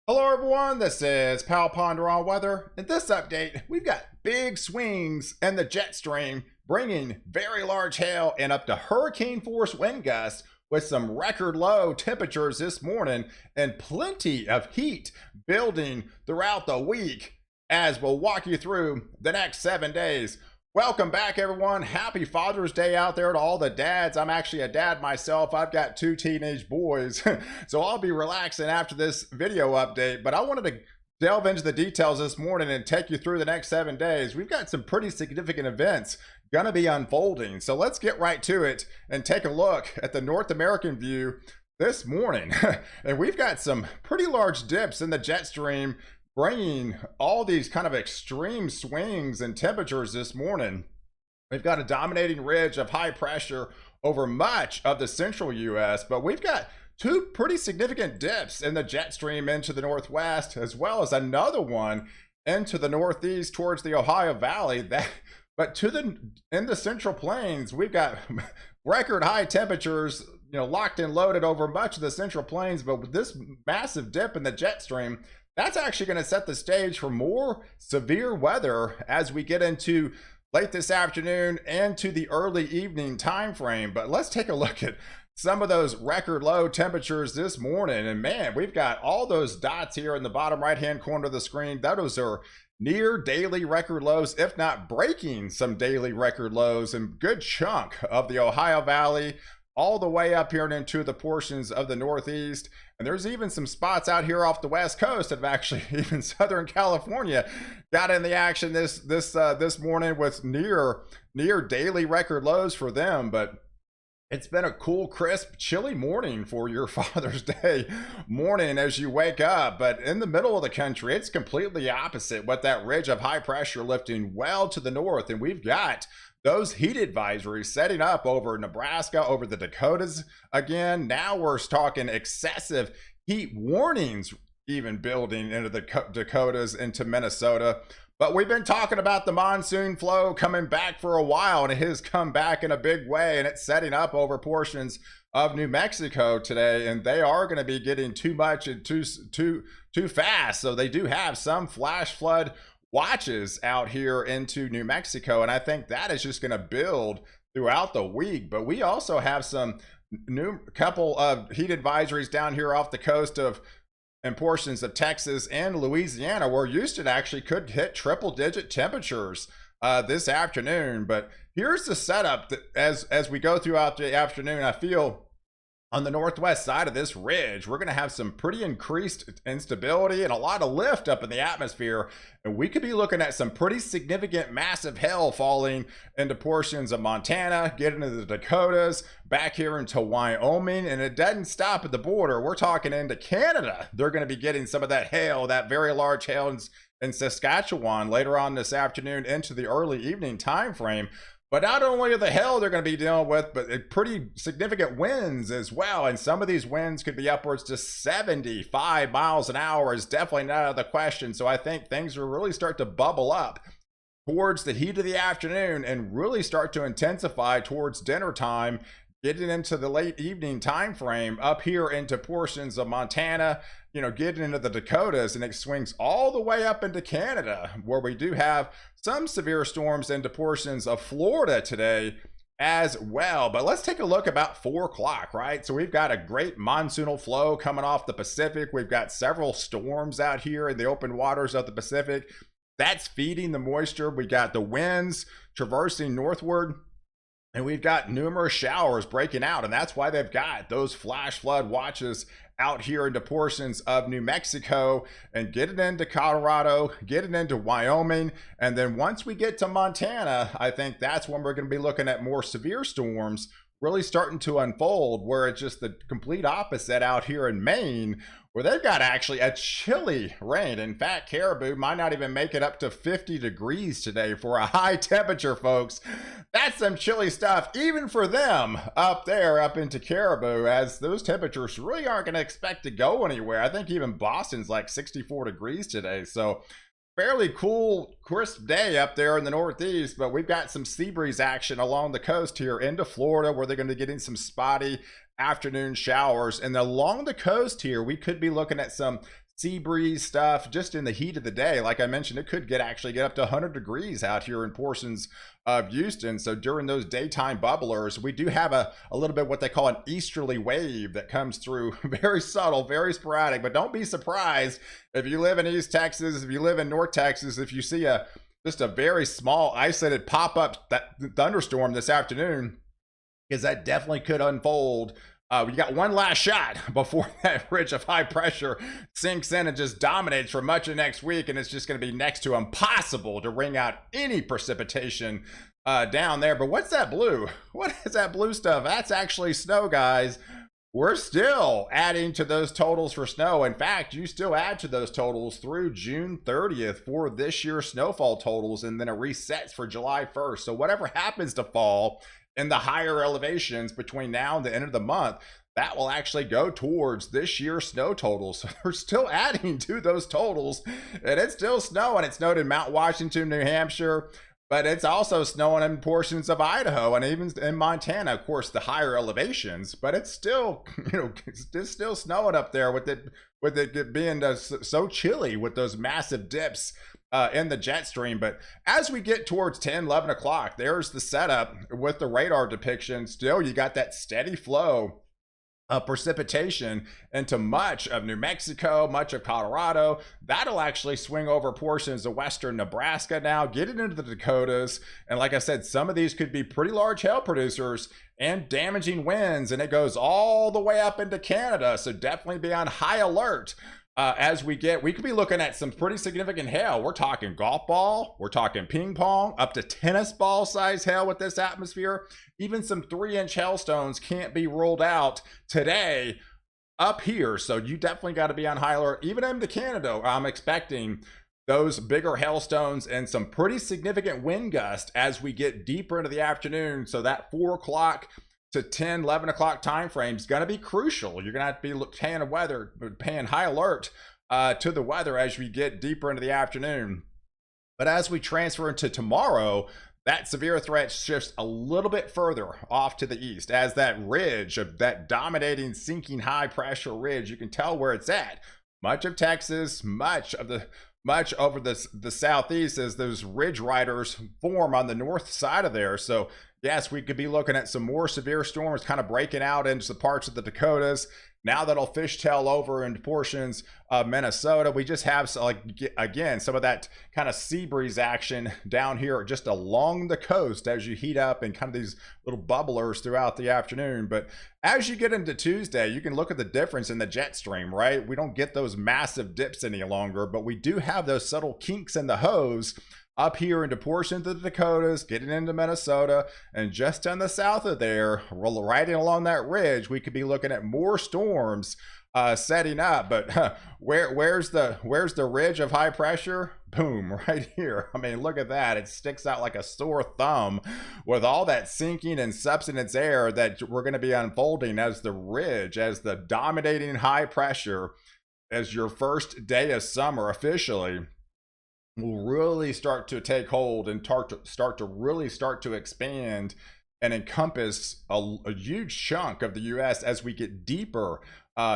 Hello everyone, this is Pal Ponder on Weather. In this update, we've got big swings in the jet stream, bringing very large hail and up to hurricane force wind gusts with some record low temperatures this morning and plenty of heat building throughout the week as we'll walk you through the next 7 days. Welcome back everyone. Happy Father's Day out there to all the dads. I'm actually a dad myself. I've got 2 teenage boys, so I'll be relaxing after this video update, but I wanted to delve into the details this morning and take you through the next 7 days. We've got some pretty significant events gonna be unfolding, so let's get right to it and take a look at the North American view this morning. And we've got some pretty large dips in the jet stream, bringing all these kind of extreme swings in temperatures this morning. We've got a dominating ridge of high pressure over much of the central US, but we've got 2 pretty significant dips in the jet stream into the northwest, as well as another one into the northeast towards the Ohio Valley. But in the central plains, we've got record high temperatures, locked and loaded over much of the central plains. But with this massive dip in the jet stream, that's actually going to set the stage for more severe weather as we get into late this afternoon and to the early evening time frame. But let's take a look at some of those record low temperatures this morning. And man, we've got all those dots here in the bottom right hand corner of the screen. Those are near daily record lows, if not breaking some daily record lows, and good chunk of the Ohio Valley all the way up here and into the portions of the Northeast. And there's even some spots out here off the West Coast of actually even Southern California got in the action this morning with near daily record lows for them. But it's been a cool, crisp, chilly morning for your Father's Day morning as you wake up. But in the middle of the country, it's completely opposite, with that ridge of high pressure lifting well to the north. And we've got those heat advisories setting up over Nebraska, over the Dakotas again. Now we're talking excessive heat warnings even building into the Dakotas, into Minnesota. But we've been talking about the monsoon flow coming back for a while, and it has come back in a big way, and it's setting up over portions of New Mexico today, and they are going to be getting too much and too fast. So they do have some flash flood watches out here into New Mexico, and I think that is just going to build throughout the week. But we also have some couple of heat advisories down here off the coast of and portions of Texas and Louisiana, where Houston actually could hit triple-digit temperatures this afternoon. But here's the setup that as we go throughout the afternoon. I feel on the northwest side of this ridge, we're going to have some pretty increased instability and a lot of lift up in the atmosphere. And we could be looking at some pretty significant, massive hail falling into portions of Montana, getting into the Dakotas, back here into Wyoming. And it doesn't stop at the border. We're talking into Canada. They're going to be getting some of that hail, that very large hail in Saskatchewan later on this afternoon into the early evening time frame. But not only the hail they're going to be dealing with, but pretty significant winds as well. And some of these winds could be upwards to 75 miles an hour, is definitely not out of the question. So I think things will really start to bubble up towards the heat of the afternoon and really start to intensify towards dinner time, getting into the late evening time frame up here into portions of Montana, getting into the Dakotas, and it swings all the way up into Canada, where we do have some severe storms into portions of Florida today as well. But let's take a look about 4 o'clock, right? So we've got a great monsoonal flow coming off the Pacific. We've got several storms out here in the open waters of the Pacific. That's feeding the moisture. We got the winds traversing northward, and we've got numerous showers breaking out, and that's why they've got those flash flood watches out here into portions of New Mexico and getting into Colorado, getting into Wyoming. And then once we get to Montana, I think that's when we're going to be looking at more severe storms really starting to unfold, where it's just the complete opposite out here in Maine, where they've got actually a chilly rain. In fact, Caribou might not even make it up to 50 degrees today for a high temperature, folks. That's some chilly stuff, even for them up there, up into Caribou, as those temperatures really aren't going to expect to go anywhere. I think even Boston's like 64 degrees today. So fairly cool, crisp day up there in the Northeast, but we've got some sea breeze action along the coast here into Florida, where they're going to be getting some spotty afternoon showers. And along the coast here, we could be looking at some sea breeze stuff just in the heat of the day. Like I mentioned, it could actually get up to 100 degrees out here in portions of Houston. So during those daytime bubblers, we do have a little bit what they call an easterly wave that comes through. Very subtle, very sporadic, but don't be surprised if you live in East Texas, if you live in North Texas, if you see just a very small isolated pop-up thunderstorm this afternoon, because that definitely could unfold. We got one last shot before that ridge of high pressure sinks in and just dominates for much of next week, and it's just going to be next to impossible to wring out any precipitation down there. But what's that blue? What is that blue stuff? That's actually snow, guys. We're still adding to those totals for snow. In fact, you still add to those totals through June 30th for this year's snowfall totals, and then it resets for July 1st. So whatever happens to fall in the higher elevations between now and the end of the month, that will actually go towards this year's snow totals. So they're still adding to those totals, and it's still snowing. It snowed in Mount Washington, New Hampshire, but it's also snowing in portions of Idaho and even in Montana, of course, the higher elevations. But it's still, it's still snowing up there with it being so chilly with those massive dips in the jet stream. But as we get towards 10, 11 o'clock, there's the setup with the radar depiction. Still, you got that steady flow of precipitation into much of New Mexico, much of Colorado. That'll actually swing over portions of western Nebraska now, get it into the Dakotas. And like I said, some of these could be pretty large hail producers and damaging winds, and it goes all the way up into Canada. So definitely be on high alert. As we could be looking at some pretty significant hail. We're talking golf ball, we're talking ping pong, up to tennis ball size hail with this atmosphere. Even some 3-inch hailstones can't be ruled out today up here. So you definitely got to be on high alert. Even into Canada, I'm expecting those bigger hailstones and some pretty significant wind gusts as we get deeper into the afternoon. So that 4 o'clock to 10, 11 o'clock time frame is going to be crucial. You're going to have to be paying high alert to the weather as we get deeper into the afternoon. But as we transfer into tomorrow, that severe threat shifts a little bit further off to the east as that ridge of that dominating sinking high pressure ridge, you can tell where it's at. Much of Texas, much over the southeast as those ridge riders form on the north side of there. So yes, we could be looking at some more severe storms kind of breaking out into the parts of the Dakotas. Now that'll fishtail over into portions of Minnesota. We just have, again, some of that kind of sea breeze action down here just along the coast as you heat up and kind of these little bubblers throughout the afternoon. But as you get into Tuesday, you can look at the difference in the jet stream, right? We don't get those massive dips any longer, but we do have those subtle kinks in the hose up here into portions of the Dakotas, getting into Minnesota, and just on the south of there, riding along that ridge, we could be looking at more storms setting up. But where's the ridge of high pressure? Boom, right here. I mean, look at that. It sticks out like a sore thumb with all that sinking and subsidence air that we're going to be unfolding as the ridge, as the dominating high pressure, as your first day of summer officially will really start to take hold and start to expand and encompass a huge chunk of the U.S. as we get deeper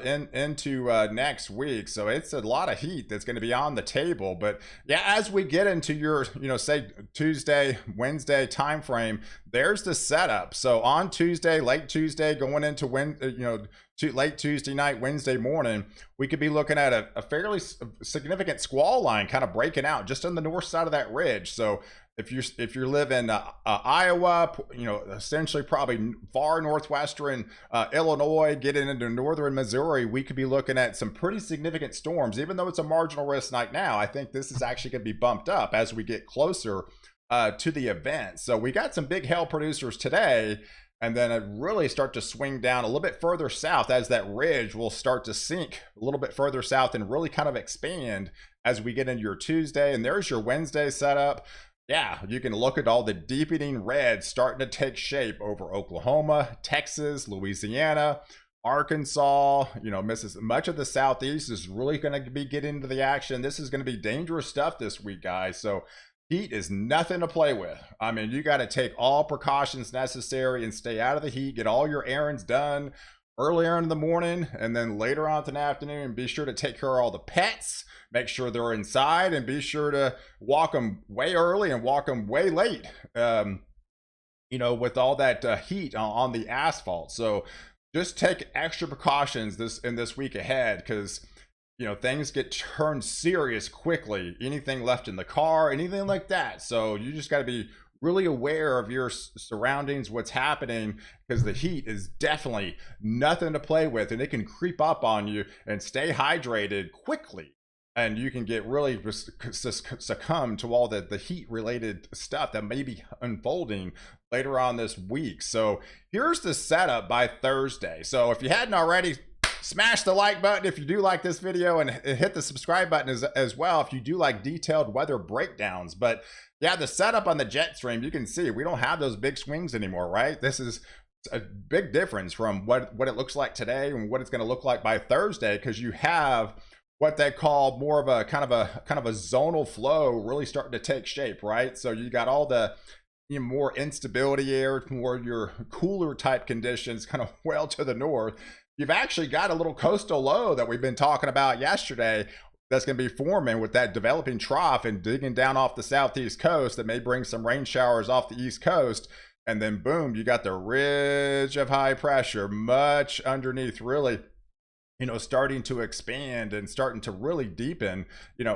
into next week. So it's a lot of heat that's going to be on the table. But yeah, as we get into your, say Tuesday, Wednesday time frame, there's the setup. So on Tuesday, late Tuesday, going into late Tuesday night, Wednesday morning, we could be looking at a fairly significant squall line kind of breaking out just on the north side of that ridge. So if you live in Iowa, essentially probably far northwestern Illinois, getting into northern Missouri, we could be looking at some pretty significant storms. Even though it's a marginal risk night now, I think this is actually going to be bumped up as we get closer to the event. So we got some big hail producers today, and then it really start to swing down a little bit further south as that ridge will start to sink a little bit further south and really kind of expand as we get into your Tuesday. And there's your Wednesday setup. Yeah, you can look at all the deepening red starting to take shape over Oklahoma, Texas, Louisiana, Arkansas, much of the southeast is really going to be getting into the action. This is going to be dangerous stuff this week, guys. So heat is nothing to play with. I mean, you got to take all precautions necessary and stay out of the heat, get all your errands done earlier in the morning and then later on in the afternoon. Be sure to take care of all the pets, make sure they're inside, and be sure to walk them way early and walk them way late. With all that heat on the asphalt. So just take extra precautions this week ahead, because things get turned serious quickly. Anything left in the car, anything like that. So you just got to be really aware of your surroundings, what's happening, because the heat is definitely nothing to play with, and it can creep up on you. And stay hydrated quickly, and you can get really succumb to all the heat related stuff that may be unfolding later on this week. So here's the setup by Thursday. So if you hadn't already, smash the like button if you do like this video, and hit the subscribe button as well if you do like detailed weather breakdowns. But yeah, the setup on the jet stream, you can see we don't have those big swings anymore, right? This is a big difference from what it looks like today and what it's going to look like by Thursday, because you have what they call more of a kind of a zonal flow really starting to take shape, right? So you got all the more instability air, more your cooler type conditions kind of well to the north. You've actually got a little coastal low that we've been talking about yesterday that's going to be forming with that developing trough and digging down off the southeast coast that may bring some rain showers off the east coast. And then boom, you got the ridge of high pressure much underneath, really starting to expand and starting to really deepen,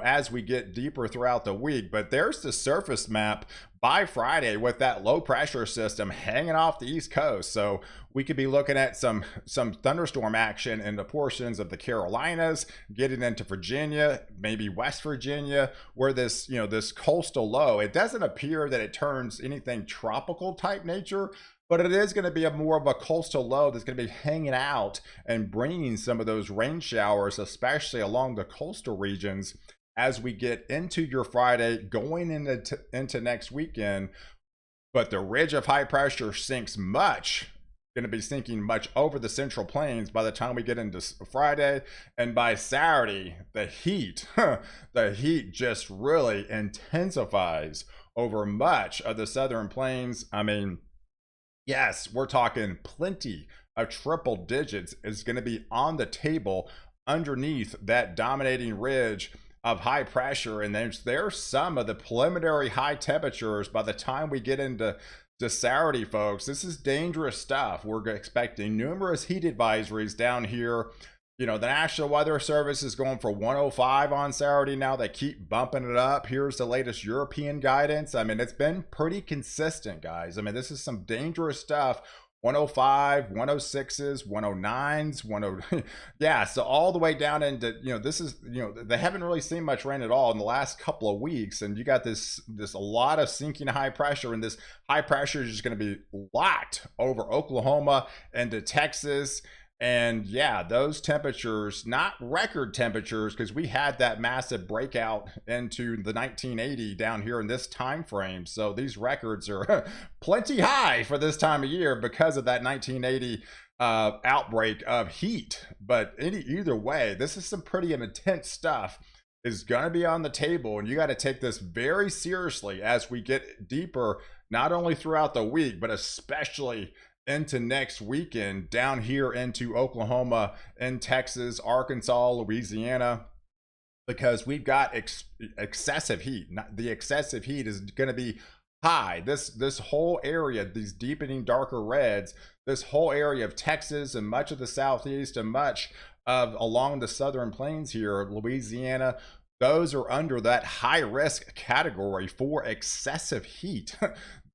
as we get deeper throughout the week. But there's the surface map by Friday with that low pressure system hanging off the East Coast. So we could be looking at some thunderstorm action in the portions of the Carolinas, getting into Virginia, maybe West Virginia, where this, this coastal low, it doesn't appear that it turns anything tropical type nature, but it is going to be more of a coastal low that's going to be hanging out and bringing some of those rain showers, especially along the coastal regions, as we get into your Friday, going into next weekend. But the ridge of high pressure going to be sinking much over the central plains by the time we get into Friday. And by Saturday, the heat just really intensifies over much of the southern plains. I mean, yes, we're talking plenty of triple digits is going to be on the table underneath that dominating ridge of high pressure. And there's some of the preliminary high temperatures by the time we get into Saturday, folks. This is dangerous stuff. We're expecting numerous heat advisories down here. The National Weather Service is going for 105 on Saturday now. They keep bumping it up. Here's the latest European guidance. I mean, it's been pretty consistent, guys. I mean, this is some dangerous stuff. 105, 106s, 109s, 10 yeah, so all the way down into, this is, they haven't really seen much rain at all in the last couple of weeks, and you got this a lot of sinking high pressure, and this high pressure is just going to be locked over Oklahoma into Texas. And yeah, those temperatures, not record temperatures, because we had that massive breakout into the 1980 down here in this time frame. So these records are plenty high for this time of year because of that 1980 outbreak of heat. But either way, this is some pretty intense stuff is going to be on the table, and you got to take this very seriously as we get deeper, not only throughout the week, but especially into next weekend down here into Oklahoma and Texas, Arkansas, Louisiana, because we've got excessive heat. The excessive heat is going to be high. This whole area, these deepening darker reds, this whole area of Texas and much of the southeast and much of along the southern plains here, Louisiana, those are under that high risk category for excessive heat.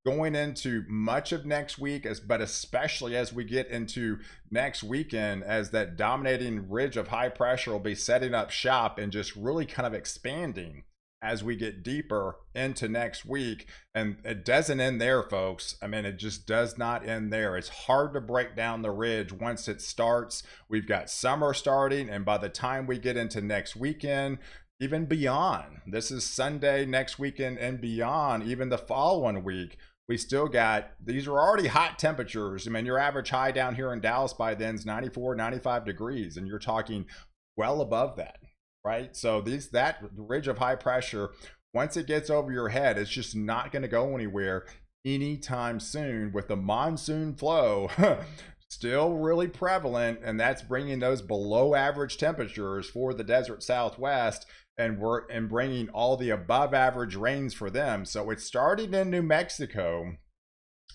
Going into much of next week, but especially as we get into next weekend, as that dominating ridge of high pressure will be setting up shop and just really kind of expanding as we get deeper into next week. And it doesn't end there, folks. I mean, it just does not end there. It's hard to break down the ridge once it starts. We've got summer starting, and by the time we get into next weekend, even beyond, this is Sunday next weekend and beyond, even the following week, we still got, these are already hot temperatures. I mean, your average high down here in Dallas by then is 94, 95 degrees, and you're talking well above that, right? So that ridge of high pressure, once it gets over your head, it's just not going to go anywhere anytime soon with the monsoon flow still really prevalent, and that's bringing those below average temperatures for the desert Southwest, and bringing all the above average rains for them. So it's starting in New Mexico,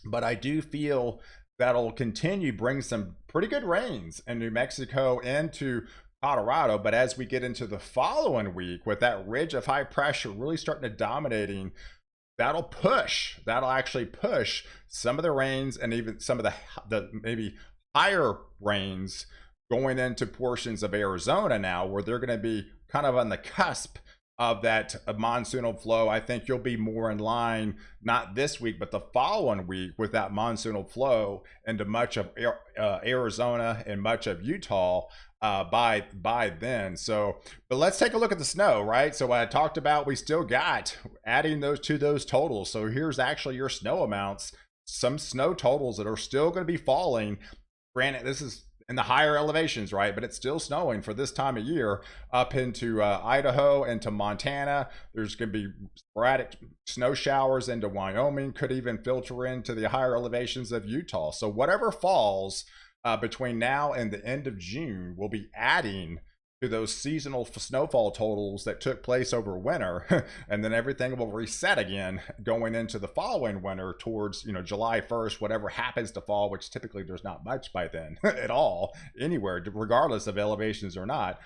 but I do feel that'll continue bring some pretty good rains in New Mexico into Colorado. But as we get into the following week, with that ridge of high pressure really starting to dominating, that'll actually push some of the rains, and even some of the maybe higher rains going into portions of Arizona now, where they're going to be kind of on the cusp of that monsoonal flow. I think you'll be more in line, not this week, but the following week, with that monsoonal flow into much of Arizona and much of Utah by then. So, but let's take a look at the snow, right? So what I talked about, we still got adding those to those totals. So here's actually your snow amounts, some snow totals that are still going to be falling. Granted, this is in the higher elevations, right? But it's still snowing for this time of year up into Idaho and to Montana. There's going to be sporadic snow showers into Wyoming, could even filter into the higher elevations of Utah. So whatever falls between now and the end of June will be adding to those seasonal snowfall totals that took place over winter. And then everything will reset again going into the following winter towards, July 1st, whatever happens to fall, which typically there's not much by then at all, anywhere, regardless of elevations or not.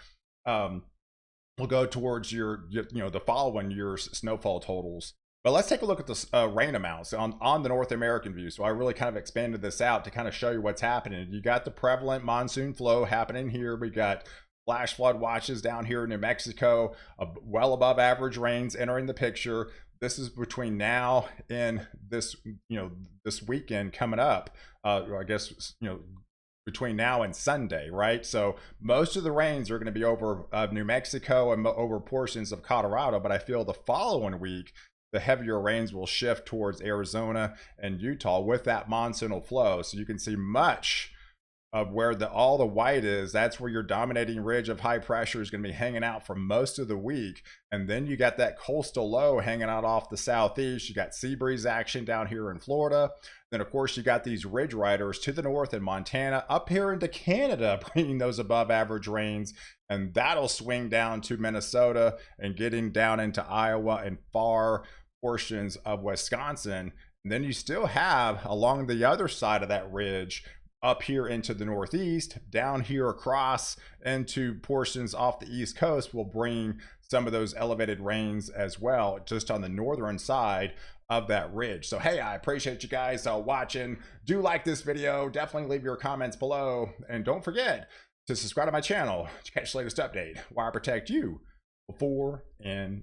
We'll go towards the following year's snowfall totals. But let's take a look at the rain amounts on the North American view. So I really kind of expanded this out to kind of show you what's happening. You got the prevalent monsoon flow happening here. We got flash flood watches down here in New Mexico, well above average rains entering the picture. This is between now and this weekend coming up. I guess, between now and Sunday, right? So most of the rains are going to be over New Mexico and over portions of Colorado, but I feel the following week, the heavier rains will shift towards Arizona and Utah with that monsoonal flow. So you can see much of where all the white is. That's where your dominating ridge of high pressure is going to be hanging out for most of the week. And then you got that coastal low hanging out off the southeast. You got sea breeze action down here in Florida. Then of course you got these ridge riders to the north in Montana, up here into Canada, bringing those above average rains, and that'll swing down to Minnesota and getting down into Iowa and far portions of Wisconsin. And then you still have along the other side of that ridge, up here into the northeast, down here across into portions off the east coast, will bring some of those elevated rains as well, just on the northern side of that ridge. So hey, I appreciate you guys watching. Do like this video, definitely leave your comments below, and don't forget to subscribe to my channel to catch the latest update where I protect you before and